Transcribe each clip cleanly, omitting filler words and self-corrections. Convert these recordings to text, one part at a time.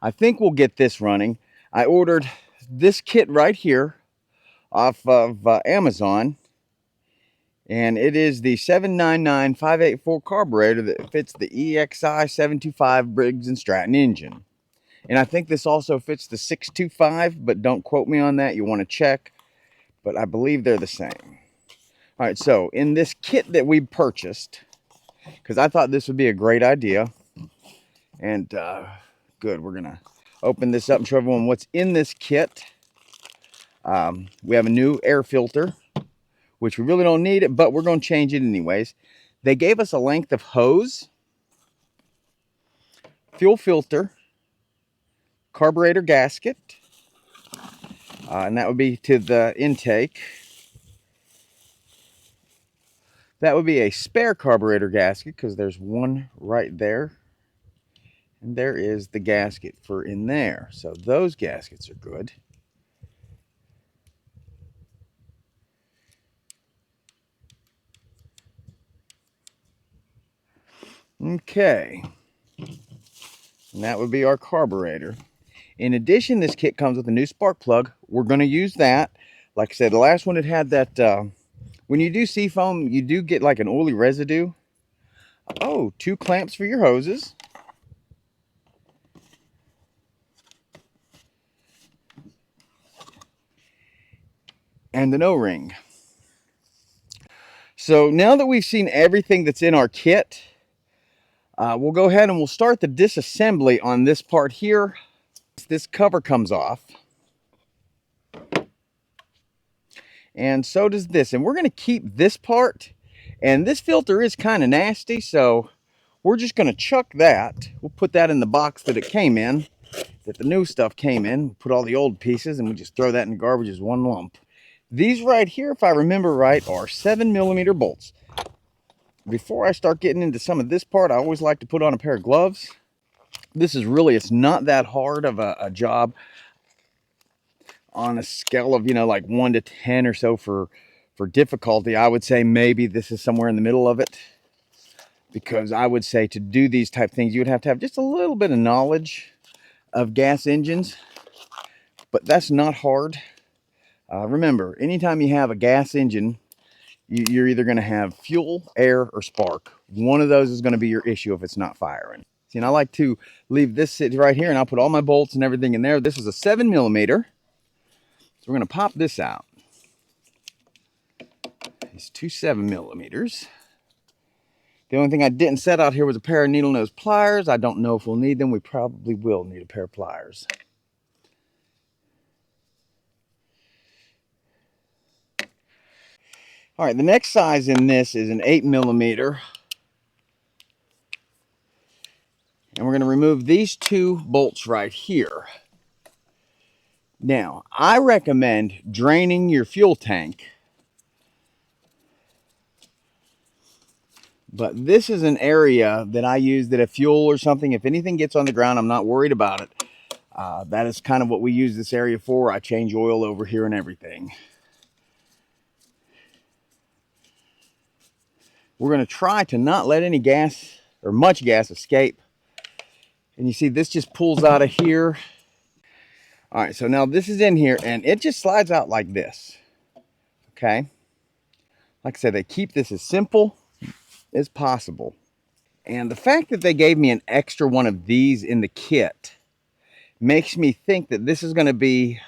I think we'll get this running. I ordered this kit right here off of Amazon, and it is the 799584 carburetor that fits the EXi725 Briggs and Stratton engine. And I think this also fits the 625, but don't quote me on that. You want to check, but I believe they're the same. All right, so in this kit that we purchased, because I thought this would be a great idea, and good, we're gonna open this up and show everyone what's in this kit. We have a new air filter, which we really don't need it, but we're going to change it anyways. They gave us a length of hose, fuel filter, carburetor gasket, and that would be to the intake. That would be a spare carburetor gasket, because there's one right there, and there is the gasket for in there. So those gaskets are good. Okay, and that would be our carburetor. In addition, this kit comes with a new spark plug. We're going to use that. Like I said, the last one it had that, when you do seafoam, you do get like an oily residue. Oh, 2 clamps for your hoses. And an O-ring. So now that we've seen everything that's in our kit, we'll go ahead and we'll start the disassembly on this part here. This cover comes off. And so does this. And we're going to keep this part. And this filter is kind of nasty, so we're just going to chuck that. We'll put that in the box that it came in, that the new stuff came in. We'll put all the old pieces, and we just throw that in the garbage as one lump. These right here, if I remember right, are 7mm bolts. Before I start getting into some of this part, I always like to put on a pair of gloves. This is really, it's not that hard of a job. On a scale of, like 1 to 10 or so for difficulty, I would say maybe this is somewhere in the middle of it. Because I would say to do these type things, you would have to have just a little bit of knowledge of gas engines. But that's not hard. Remember, anytime you have a gas engine, you're either going to have fuel, air, or spark. One of those is going to be your issue if it's not firing. See, and I like to leave this sitting right here, and I'll put all my bolts and everything in there. This is a 7mm. So we're going to pop this out. These 2 7mm. The only thing I didn't set out here was a pair of needle nose pliers. I don't know if we'll need them. We probably will need a pair of pliers. All right, the next size in this is an 8mm. And we're going to remove these 2 bolts right here. Now, I recommend draining your fuel tank. But this is an area that I use that if fuel or something, if anything gets on the ground, I'm not worried about it. That is kind of what we use this area for. I change oil over here and everything. We're going to try to not let any gas or much gas escape. And you see this just pulls out of here. All right, so now this is in here and it just slides out like this. Okay. Like I said, they keep this as simple as possible. And the fact that they gave me an extra one of these in the kit makes me think that this is going to be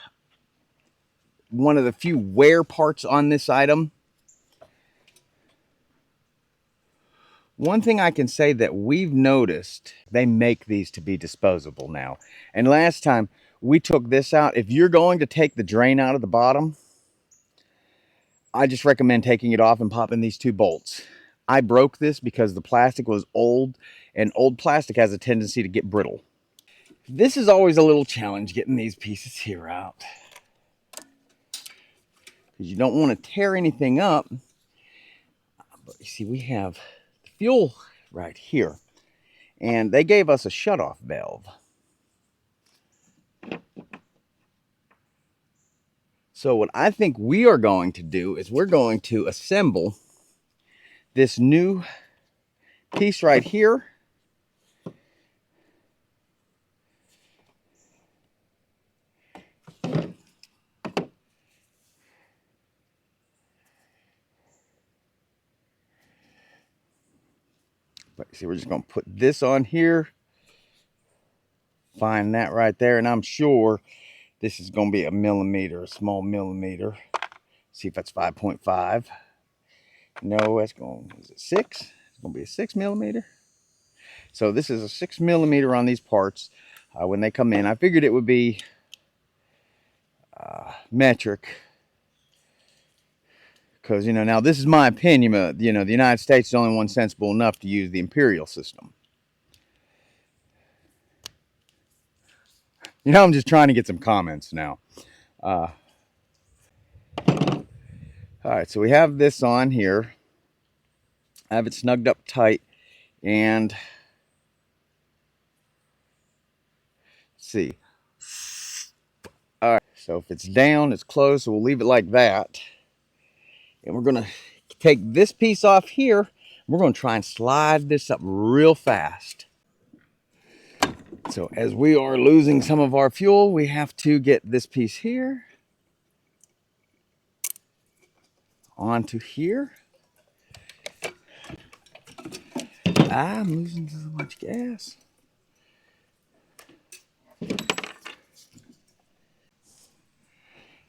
one of the few wear parts on this item. One thing I can say that we've noticed, they make these to be disposable now. And last time we took this out, if you're going to take the drain out of the bottom, I just recommend taking it off and popping these 2 bolts. I broke this because the plastic was old, and old plastic has a tendency to get brittle. This is always a little challenge, getting these pieces here out. Because you don't want to tear anything up. But you see, we have fuel right here, and they gave us a shutoff valve. So what I think we are going to do is we're going to assemble this new piece right here But see, we're just going to put this on here. Find that right there. And I'm sure this is going to be a millimeter, a small millimeter. See if that's 5.5. No, that's going, is it 6? It's going to be a 6 millimeter. So this is a 6 millimeter on these parts when they come in. I figured it would be metric. Because, you know, now this is my opinion. You know, the United States is the only one sensible enough to use the imperial system. You know, I'm just trying to get some comments now. All right, so we have this on here. I have it snugged up tight. And let's see. All right, so if it's down, it's closed. So we'll leave it like that. And we're going to take this piece off here. We're going to try and slide this up real fast. So as we are losing some of our fuel, we have to get this piece here onto here. I'm losing so much gas. And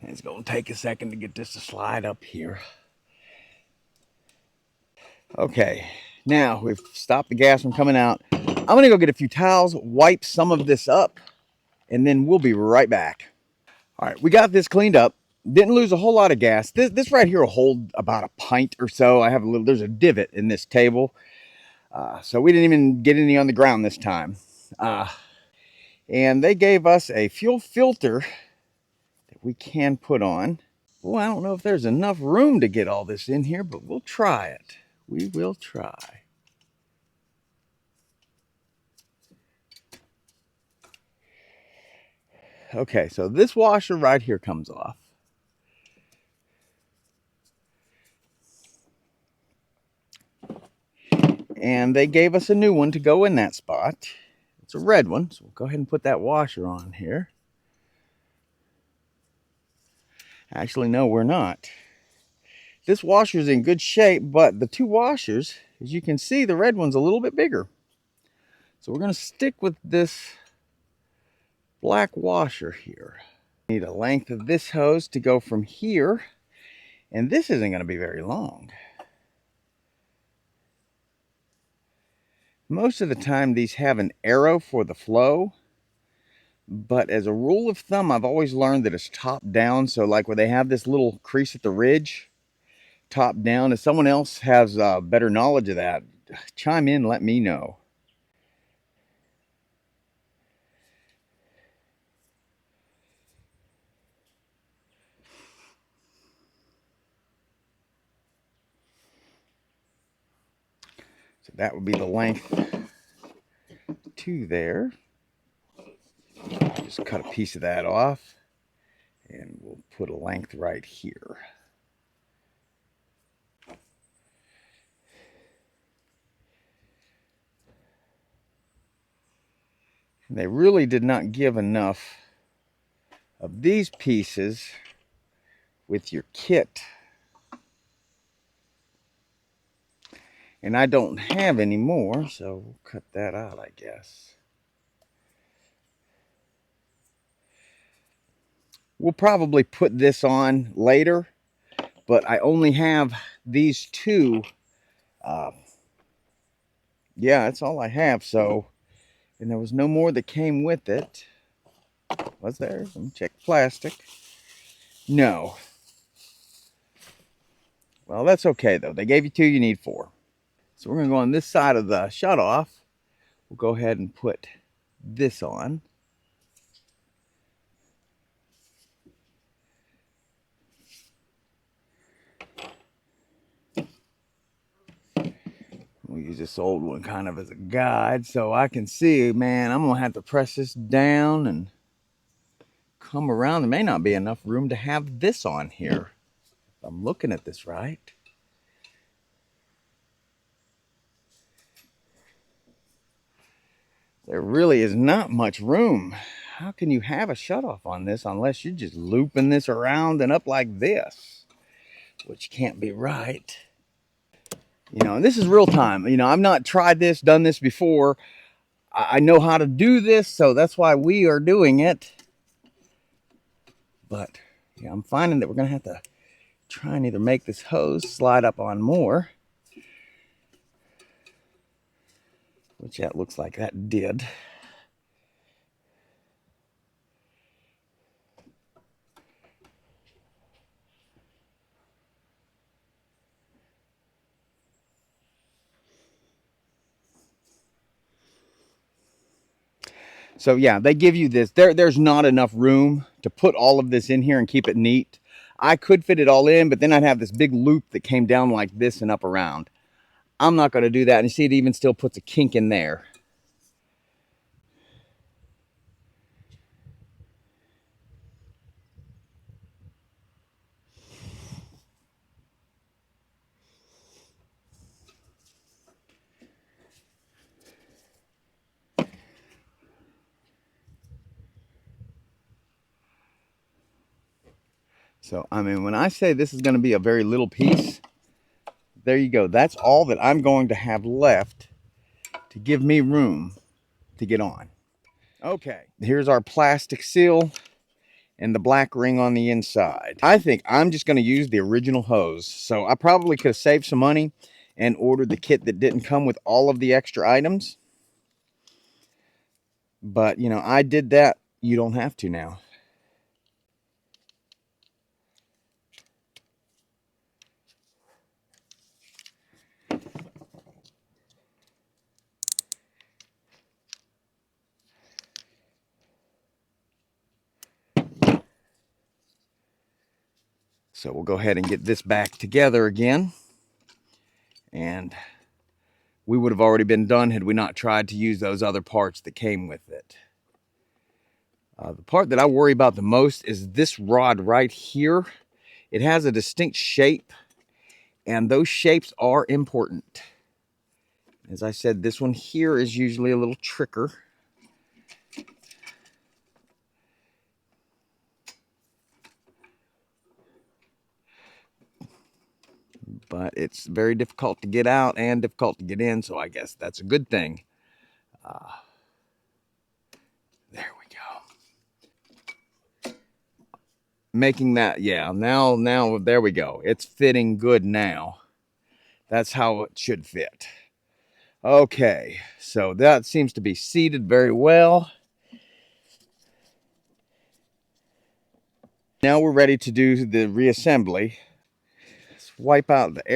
it's going to take a second to get this to slide up here. Okay, now we've stopped the gas from coming out. I'm going to go get a few towels, wipe some of this up, and then we'll be right back. All right, we got this cleaned up. Didn't lose a whole lot of gas. This right here will hold about a pint or so. I have a little, there's a divot in this table. So we didn't even get any on the ground this time. And they gave us a fuel filter that we can put on. Well, I don't know if there's enough room to get all this in here, but we'll try it. We will try. Okay, so this washer right here comes off. And they gave us a new one to go in that spot. It's a red one, so we'll go ahead and put that washer on here. Actually, no, we're not. This washer is in good shape, but the two washers, as you can see, the red one's a little bit bigger. So we're going to stick with this black washer here. Need a length of this hose to go from here, and this isn't going to be very long. Most of the time these have an arrow for the flow, but as a rule of thumb, I've always learned that it's top down. So like where they have this little crease at the ridge, top down. If someone else has better knowledge of that, chime in, let me know. So that would be the length to there. Just cut a piece of that off, and we'll put a length right here. And they really did not give enough of these pieces with your kit. And I don't have any more, so we'll cut that out, I guess. We'll probably put this on later, but I only have these two. Yeah, that's all I have. So, and there was no more that came with it. Was there? Let me check plastic. No. Well, that's okay though. They gave you two, you need four. So we're going to go on this side of the shutoff. We'll go ahead and put this on. We'll use this old one kind of as a guide so I can see, man, I'm going to have to press this down and come around. There may not be enough room to have this on here. If I'm looking at this right. There really is not much room. How can you have a shutoff on this unless you're just looping this around and up like this? Which can't be right. You know, and this is real time. You know, I've not tried this, done this before. I know how to do this, so that's why we are doing it. But yeah, I'm finding that we're gonna have to try and either make this hose slide up on more, which that looks like that did. So yeah, they give you this. There's not enough room to put all of this in here and keep it neat. I could fit it all in, but then I'd have this big loop that came down like this and up around. I'm not going to do that. And you see, it even still puts a kink in there. So, I mean, when I say this is going to be a very little piece, there you go. That's all that I'm going to have left to give me room to get on. Okay, here's our plastic seal and the black ring on the inside. I think I'm just going to use the original hose. So I probably could have saved some money and ordered the kit that didn't come with all of the extra items. But, you know, I did that. You don't have to now. So we'll go ahead and get this back together again. And we would have already been done had we not tried to use those other parts that came with it. The part that I worry about the most is this rod right here. It has a distinct shape, and those shapes are important. As I said, this one here is usually a little tricker. But it's very difficult to get out and difficult to get in, so I guess that's a good thing. There we go. Making that, yeah, now, there we go. It's fitting good now. That's how it should fit. Okay, so that seems to be seated very well. Now we're ready to do the reassembly. Let's wipe out the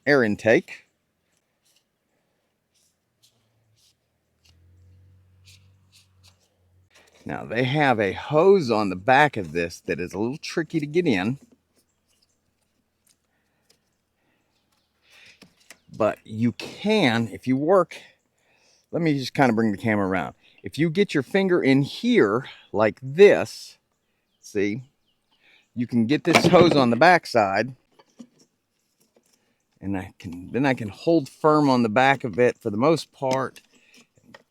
air intake. Now they have a hose on the back of this that is a little tricky to get in. But you can, if you work, let me just kind of bring the camera around. If you get your finger in here like this, see, you can get this hose on the back side, and then I can hold firm on the back of it for the most part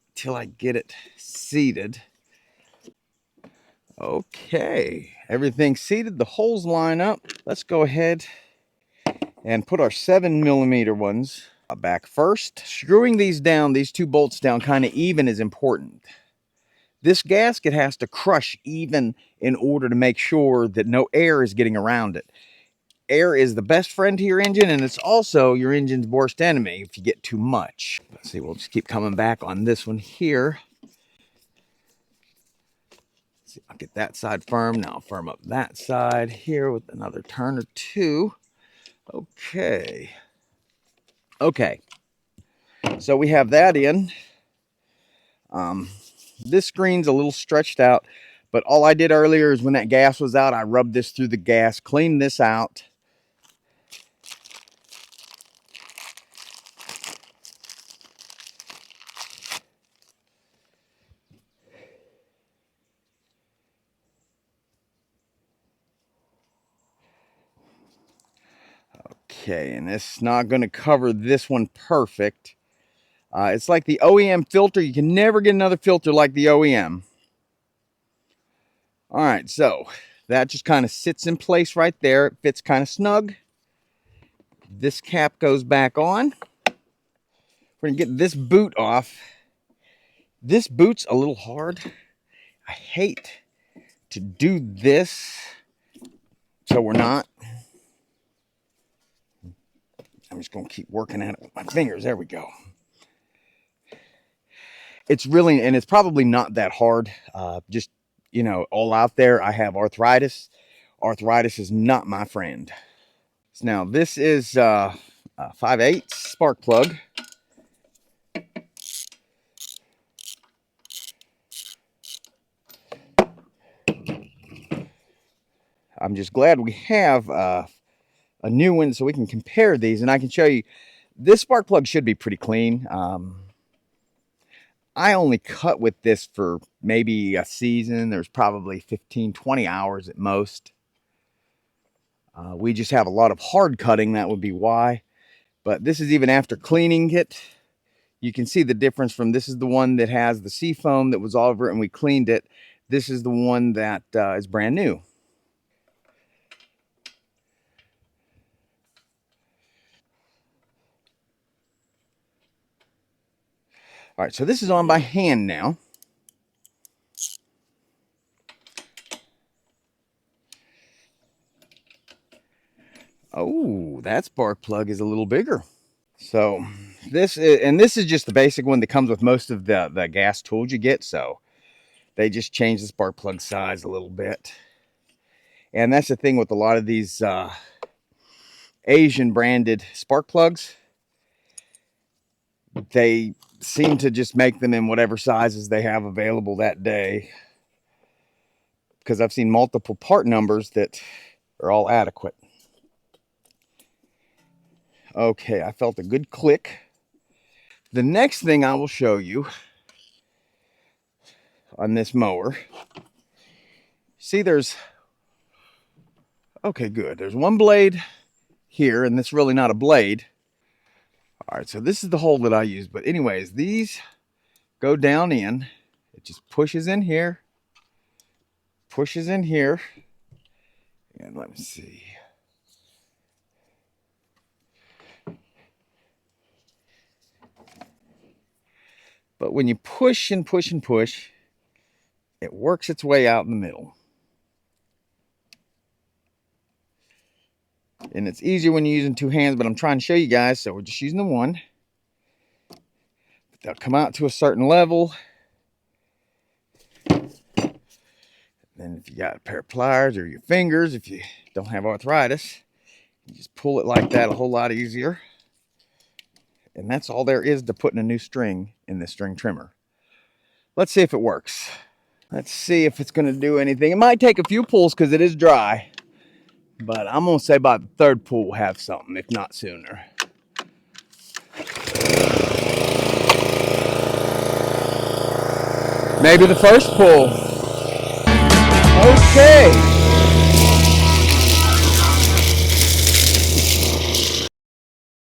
until I get it seated. Okay, everything's seated, the holes line up. Let's go ahead and put our 7mm ones back first. Screwing these down, these two bolts down kind of even is important. This gasket has to crush even in order to make sure that no air is getting around it. Air is the best friend to your engine, and it's also your engine's worst enemy if you get too much. Let's see, we'll just keep coming back on this one here. Let's see, I'll get that side firm. Now I'll firm up that side here with another turn or two. Okay. Okay. So we have that in. This screen's a little stretched out, but all I did earlier is when that gas was out, I rubbed this through the gas, cleaned this out. Okay, and it's not going to cover this one perfect. It's like the OEM filter. You can never get another filter like the OEM. All right, so that just kind of sits in place right there. It fits kind of snug. This cap goes back on. We're gonna get this boot off. This boot's a little hard. I hate to do this, so we're not. I'm just gonna keep working at it with my fingers. There we go. It's really, and it's probably not that hard. Just, you know, all out there, I have arthritis. Arthritis is not my friend. So now this is a 5/8 spark plug. I'm just glad we have a new one so we can compare these, and I can show you. This spark plug should be pretty clean. I only cut with this for maybe a season. There's probably 15, 20 hours at most. We just have a lot of hard cutting. That would be why. But this is even after cleaning it. You can see the difference from this is the one that has the sea foam that was all over it and we cleaned it. This is the one that is brand new. All right, so this is on by hand now. Oh, that spark plug is a little bigger. So this is just the basic one that comes with most of the gas tools you get. So they just change the spark plug size a little bit. And that's the thing with a lot of these Asian branded spark plugs. They seem to just make them in whatever sizes they have available that day. Because I've seen multiple part numbers that are all adequate. Okay, I felt a good click. The next thing I will show you on this mower, see there's, okay, good. There's one blade here, and it's really not a blade. All right, so this is the hole that I use. But anyways, these go down in. It just pushes in here, pushes in here. And let me see. But when you push and push and push, it works its way out in the middle. And it's easier when you're using two hands, but I'm trying to show you guys, so we're just using the one. But they'll come out to a certain level. Then if you got a pair of pliers or your fingers, if you don't have arthritis, you just pull it like that a whole lot easier. And that's all there is to putting a new string in this string trimmer. Let's see if it works. Let's see if it's going to do anything. It might take a few pulls because it is dry. But I'm going to say by the third pull we'll have something, if not sooner. Maybe the first pull. Okay.